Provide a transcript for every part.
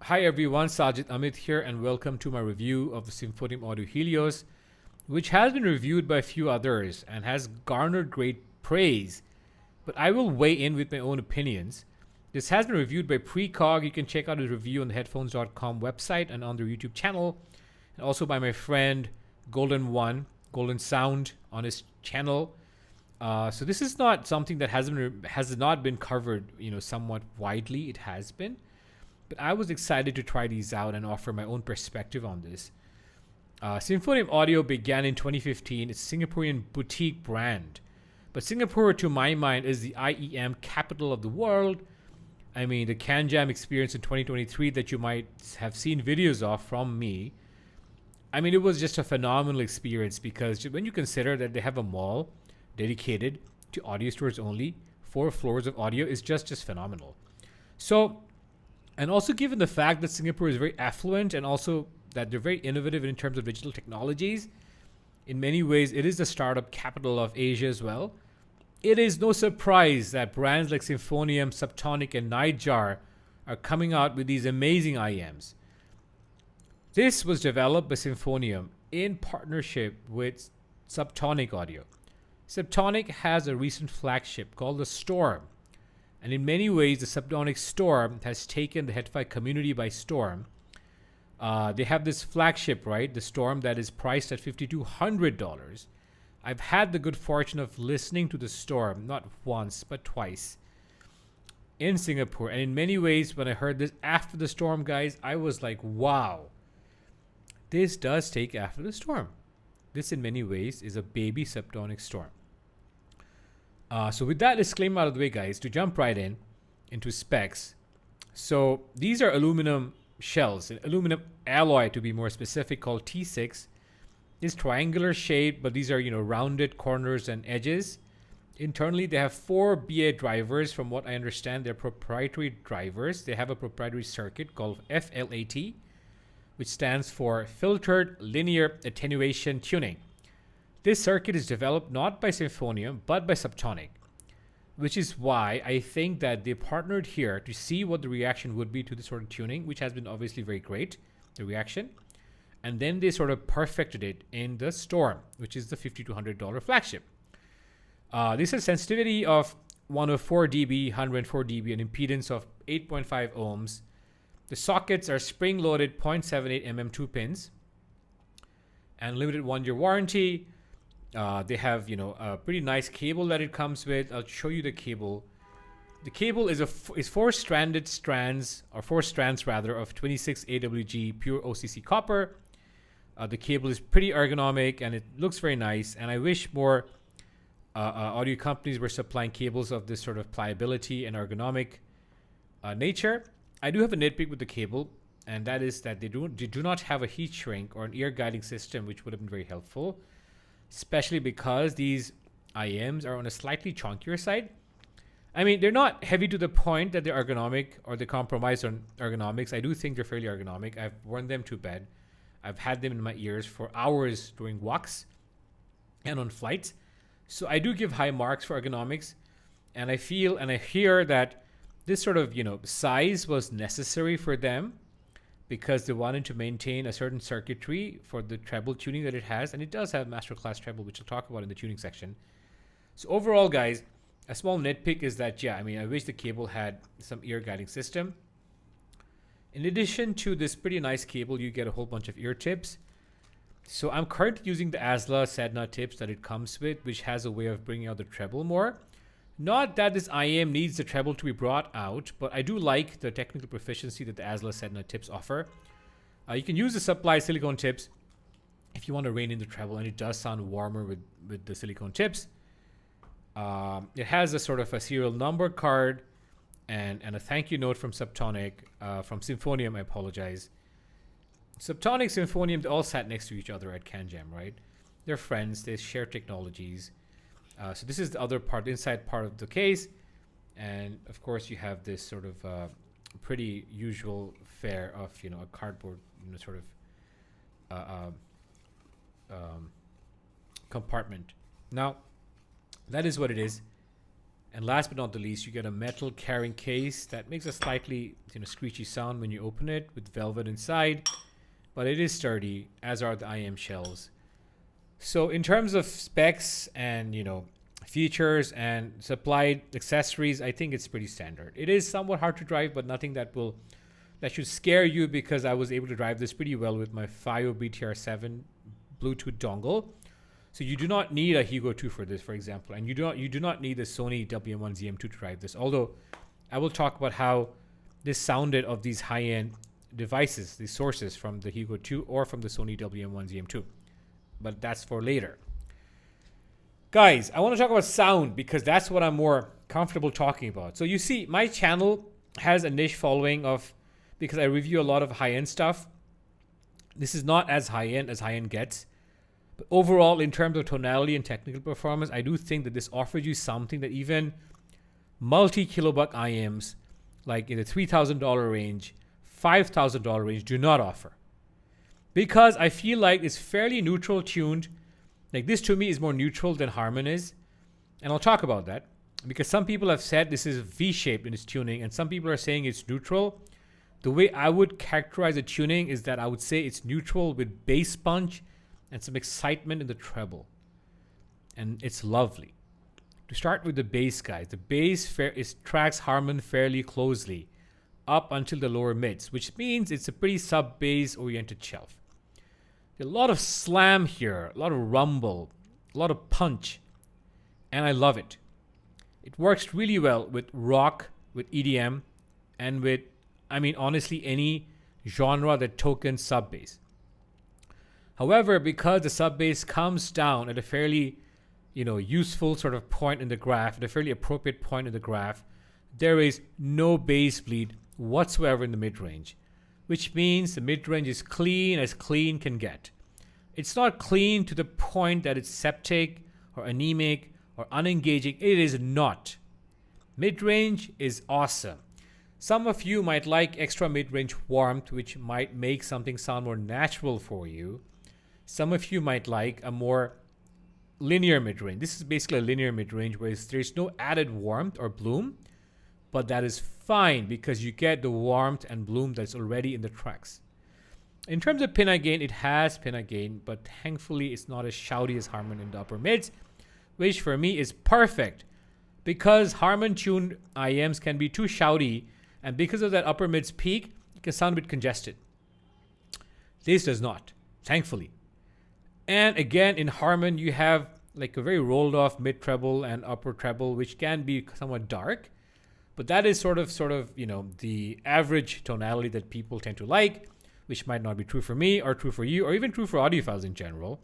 Hi everyone, Sajid Amit here, and welcome to my review of the Symphonium Audio Helios, which has been reviewed by a few others and has garnered great praise. But I will weigh in with my own opinions. This has been reviewed by Precog. You can check out his review on the headphones.com website and on their YouTube channel, and also by my friend Golden One, Golden Sound, on his channel. So this is not something that has not been covered, somewhat widely. It has been. But I was excited to try these out and offer my own perspective on this. Symphonium Audio began in 2015. It's a Singaporean boutique brand. But Singapore, to my mind, is the IEM capital of the world. I mean, the CanJam experience in 2023 that you might have seen videos of from me. I mean, it was just a phenomenal experience because when you consider that they have a mall dedicated to audio stores only, 4 floors of audio is just phenomenal. So, and also given the fact that Singapore is very affluent and also that they're very innovative in terms of digital technologies, in many ways it is the startup capital of Asia as well. It is no surprise that brands like Symphonium, Subtonic, and Nightjar are coming out with these amazing IEMs. This was developed by Symphonium in partnership with Subtonic Audio. Subtonic has a recent flagship called the Storm. And in many ways, the Subtonic Storm has taken the HeadFi community by storm. They have this flagship, right? The Storm that is priced at $5,200. I've had the good fortune of listening to the Storm, not once, but twice, in Singapore. And in many ways, when I heard this after the Storm, guys, I was like, wow, this does take after the Storm. This, in many ways, is a baby Subtonic Storm. So with that disclaimer out of the way, guys, to jump right into specs. So these are aluminum shells, an aluminum alloy to be more specific, called T6. It's triangular shape, but these are, rounded corners and edges. Internally, they have 4 BA drivers. From what I understand, they're proprietary drivers. They have a proprietary circuit called FLAT, which stands for Filtered Linear Attenuation Tuning. This circuit is developed not by Symphonium, but by Subtonic, which is why I think that they partnered here to see what the reaction would be to this sort of tuning, which has been obviously very great, the reaction. And then they sort of perfected it in the Storm, which is the $5,200 flagship. This has sensitivity of 104 dB, 104 dB, an impedance of 8.5 ohms. The sockets are spring-loaded 0.78 mm 2 pins and limited 1-year warranty. They have, a pretty nice cable that it comes with. I'll show you the cable. The cable is 4 strands of 26 AWG pure OCC copper. The cable is pretty ergonomic and it looks very nice. And I wish more audio companies were supplying cables of this sort of pliability and ergonomic nature. I do have a nitpick with the cable, and that is that they do not have a heat shrink or an ear guiding system, which would have been very helpful, especially because these IEMs are on a slightly chunkier side. I mean, they're not heavy to the point that they're ergonomic or they compromise on ergonomics. I do think they're fairly ergonomic. I've worn them to bed. I've had them in my ears for hours during walks and on flights. So I do give high marks for ergonomics. And I feel and I hear that this sort of, size was necessary for them because they wanted to maintain a certain circuitry for the treble tuning that it has. And it does have masterclass treble, which I'll talk about in the tuning section. So overall, guys, a small nitpick is that, I wish the cable had some ear guiding system. In addition to this pretty nice cable, you get a whole bunch of ear tips. So I'm currently using the ASLA Sedna tips that it comes with, which has a way of bringing out the treble more. Not that this IEM needs the treble to be brought out, but I do like the technical proficiency that the ASLA Sedna tips offer. You can use the supply silicone tips if you want to rein in the treble, and it does sound warmer with the silicone tips. It has a sort of a serial number card and a thank you note from Subtonic, from Symphonium, I apologize. Subtonic, Symphonium, they all sat next to each other at CanJam, right? They're friends, they share technologies. So this is the other part, the inside part of the case. And of course you have this sort of pretty usual fare of, a cardboard, sort of compartment. Now, that is what it is. And last but not the least, you get a metal carrying case that makes a slightly screechy sound when you open it with velvet inside, but it is sturdy, as are the IEM shells. So in terms of specs and features and supplied accessories, I think it's pretty standard. It is somewhat hard to drive, but nothing that should scare you, because I was able to drive this pretty well with my FiO BTR7 Bluetooth dongle. So you do not need a Hugo 2 for this, for example, and you do not need the Sony WM1ZM2 to drive this. Although I will talk about how this sounded of these high-end devices, these sources from the Hugo 2 or from the Sony WM1ZM2, but that's for later. Guys, I want to talk about sound because that's what I'm more comfortable talking about. So you see, my channel has a niche following because I review a lot of high-end stuff. This is not as high-end as high-end gets. But overall, in terms of tonality and technical performance, I do think that this offers you something that even multi-kilobuck IEMs, like in the $3,000 range, $5,000 range, do not offer. Because I feel like it's fairly neutral tuned. Like this to me is more neutral than Harman is. And I'll talk about that. Because some people have said this is V-shaped in its tuning, and some people are saying it's neutral. The way I would characterize the tuning is that I would say it's neutral with bass punch and some excitement in the treble. And it's lovely. To start with the bass, guys, the bass tracks Harman fairly closely up until the lower mids, which means it's a pretty sub-bass oriented shelf. There's a lot of slam here, a lot of rumble, a lot of punch, and I love it. It works really well with rock, with EDM, and with, honestly, any genre that tokens sub-bass. However, because the sub-bass comes down at a fairly, useful sort of point in the graph, at a fairly appropriate point in the graph, there is no bass bleed whatsoever in the mid-range, which means the mid-range is clean as clean can get. It's not clean to the point that it's septic or anemic or unengaging. It is not. Mid-range is awesome. Some of you might like extra mid-range warmth, which might make something sound more natural for you. Some of you might like a more linear mid-range. This is basically a linear mid-range where there's no added warmth or bloom, but that is fine because you get the warmth and bloom that's already in the tracks. In terms of pinna gain, it has pinna gain, but thankfully it's not as shouty as Harman in the upper mids, which for me is perfect because Harman-tuned IEMs can be too shouty, and because of that upper mids peak, it can sound a bit congested. This does not, thankfully. And again, in Harman, you have like a very rolled off mid treble and upper treble, which can be somewhat dark. But that is sort of, the average tonality that people tend to like, which might not be true for me or true for you or even true for audiophiles in general.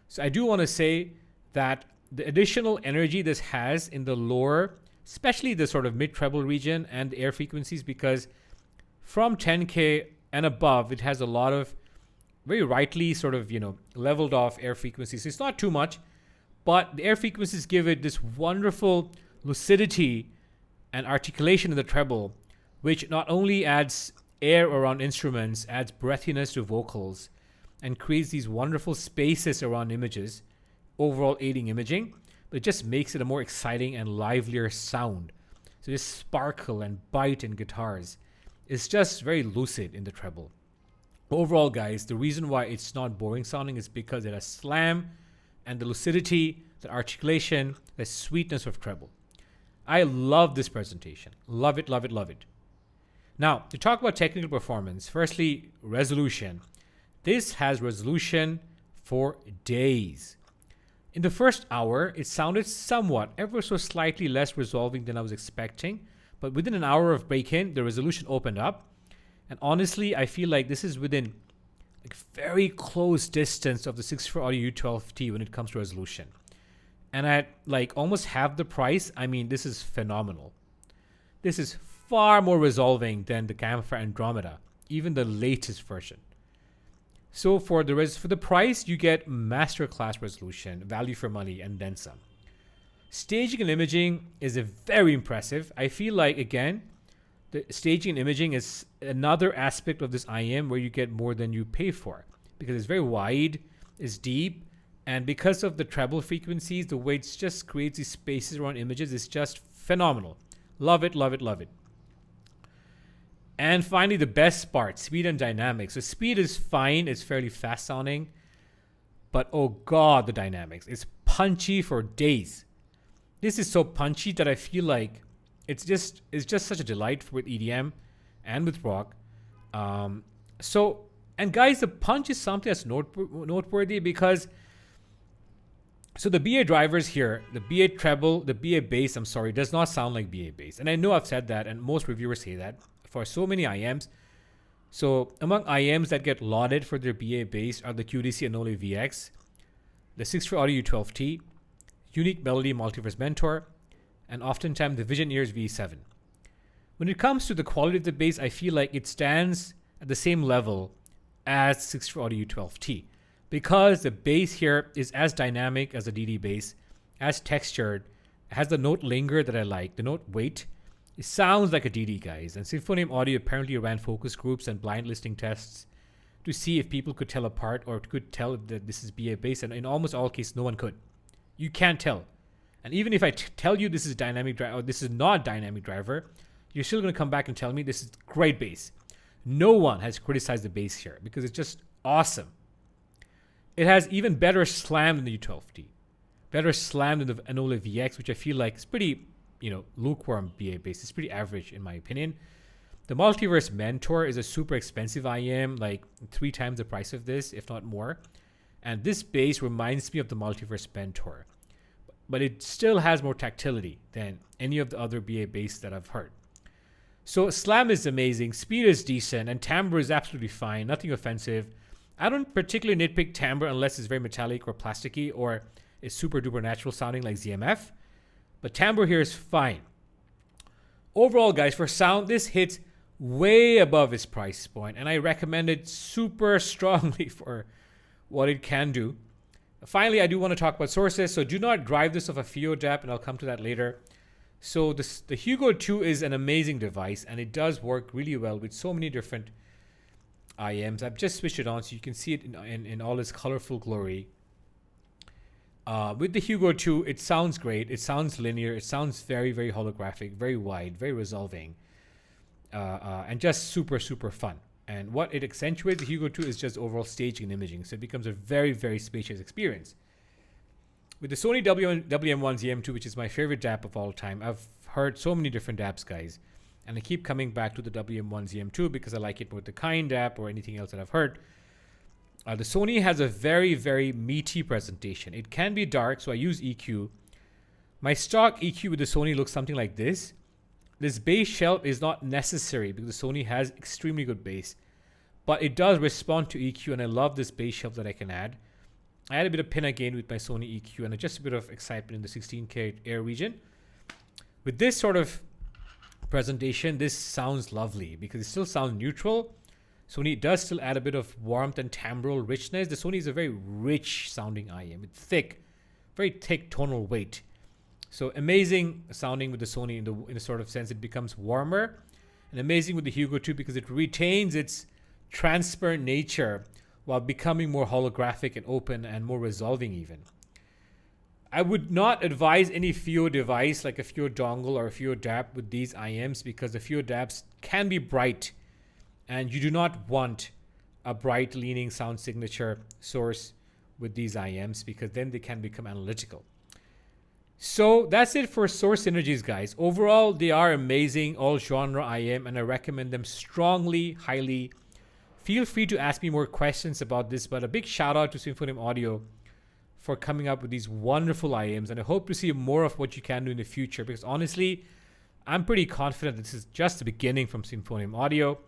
So I do want to say that the additional energy this has in the lower, especially the sort of mid treble region and the air frequencies, because from 10K and above, it has a lot of very rightly sort of, leveled off air frequencies. It's not too much, but the air frequencies give it this wonderful lucidity and articulation in the treble, which not only adds air around instruments, adds breathiness to vocals, and creates these wonderful spaces around images, overall aiding imaging, but it just makes it a more exciting and livelier sound. So this sparkle and bite in guitars is just very lucid in the treble. Overall, guys, the reason why it's not boring sounding is because it has slam and the lucidity, the articulation, the sweetness of treble. I love this presentation. Love it, love it, love it. Now, to talk about technical performance, firstly, resolution. This has resolution for days. In the first hour, it sounded somewhat, ever so slightly less resolving than I was expecting, but within an hour of break-in, the resolution opened up. And honestly, I feel like this is within very close distance of the 6.4 Audio U12T when it comes to resolution. And at almost half the price, this is phenomenal. This is far more resolving than the Campfire Andromeda, even the latest version. So for the price, you get masterclass resolution, value for money, and then some. Staging and imaging is very impressive. I feel like, again, the staging and imaging is another aspect of this IEM where you get more than you pay for because it's very wide, it's deep, and because of the treble frequencies, the way it just creates these spaces around images is just Phenomenal. Love it, love it, love it. And finally, the best part, speed and dynamics. So speed is fine. It's fairly fast sounding. But oh God, the dynamics. It's punchy for days. This is so punchy that I feel like it's just such a delight with EDM and with rock. And guys, the punch is something that's noteworthy because so the BA drivers here, the BA treble, the BA bass, does not sound like BA bass. And I know I've said that, and most reviewers say that for so many IEMs. So among IEMs that get lauded for their BA bass are the QDC Anole VX, the 6-4 Audio U12T, Unique Melody Multiverse Mentor, and oftentimes the Vision Ears V7. When it comes to the quality of the bass, I feel like it stands at the same level as 6-4 Audio U12T because the bass here is as dynamic as a DD bass, as textured, has the note linger that I like, the note weight. It sounds like a DD, guys. And Symphonium Audio apparently ran focus groups and blind listening tests to see if people could tell apart or could tell that this is BA bass. And in almost all cases, no one could. You can't tell. And even if I tell you this is dynamic driver or this is not dynamic driver, you're still going to come back and tell me this is great bass. No one has criticized the bass here because it's just awesome. It has even better slam than the U12T. Better slam than the Anole VX, which I feel like is pretty, lukewarm BA bass. It's pretty average in my opinion. The Multiverse Mentor is a super expensive IEM, like 3 times the price of this, if not more. And this bass reminds me of the Multiverse Mentor. But it still has more tactility than any of the other BA bass that I've heard. So slam is amazing, speed is decent, and timbre is absolutely fine, nothing offensive. I don't particularly nitpick timbre unless it's very metallic or plasticky or it's super duper natural sounding like ZMF. But timbre here is fine. Overall, guys, for sound, this hits way above its price point, and I recommend it super strongly for what it can do. Finally, I do want to talk about sources. So do not drive this off a FIO DAP, and I'll come to that later. So the Hugo 2 is an amazing device, and it does work really well with so many different IEMs. I've just switched it on so you can see it in all its colorful glory. With the Hugo 2, it sounds great. It sounds linear. It sounds very, very holographic, very wide, very resolving, and just super, super fun. And what it accentuates, the Hugo 2, is just overall staging and imaging. So it becomes a very, very spacious experience. With the Sony WM1 ZM2, which is my favorite DAP of all time, I've heard so many different DAPs, guys. And I keep coming back to the WM1 ZM2 because I like it with the Kind DAP or anything else that I've heard. The Sony has a very, very meaty presentation. It can be dark, so I use EQ. My stock EQ with the Sony looks something like this. This bass shelf is not necessary because the Sony has extremely good bass. But it does respond to EQ, and I love this bass shelf that I can add. I had a bit of pinna gain with my Sony EQ and just a bit of excitement in the 16K air region. With this sort of presentation, this sounds lovely because it still sounds neutral. Sony does still add a bit of warmth and timbral richness. The Sony is a very rich sounding IEM. It's thick, very thick tonal weight. So amazing sounding with the Sony in a sort of sense. It becomes warmer, and amazing with the Hugo 2 because it retains its transparent nature while becoming more holographic and open and more resolving even. I would not advise any FIO device like a FIO dongle or a FIO DAP with these IEMs because the FIO DAPs can be bright, and you do not want a bright leaning sound signature source with these IEMs because then they can become analytical. So that's it for source synergies, guys. Overall, they are amazing, all genre IEM, and I recommend them strongly, highly. Feel free to ask me more questions about this, but a big shout out to Symphonium Audio for coming up with these wonderful IEMs, and I hope to see more of what you can do in the future because honestly, I'm pretty confident this is just the beginning from Symphonium Audio.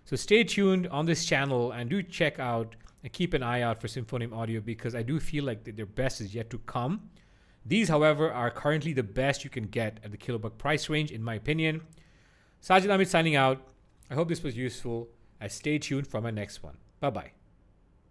So stay tuned on this channel and do check out and keep an eye out for Symphonium Audio because I do feel like their best is yet to come. These, however, are currently the best you can get at the kilobuck price range, in my opinion. Sajid Amit signing out. I hope this was useful. Stay tuned for my next one. Bye-bye.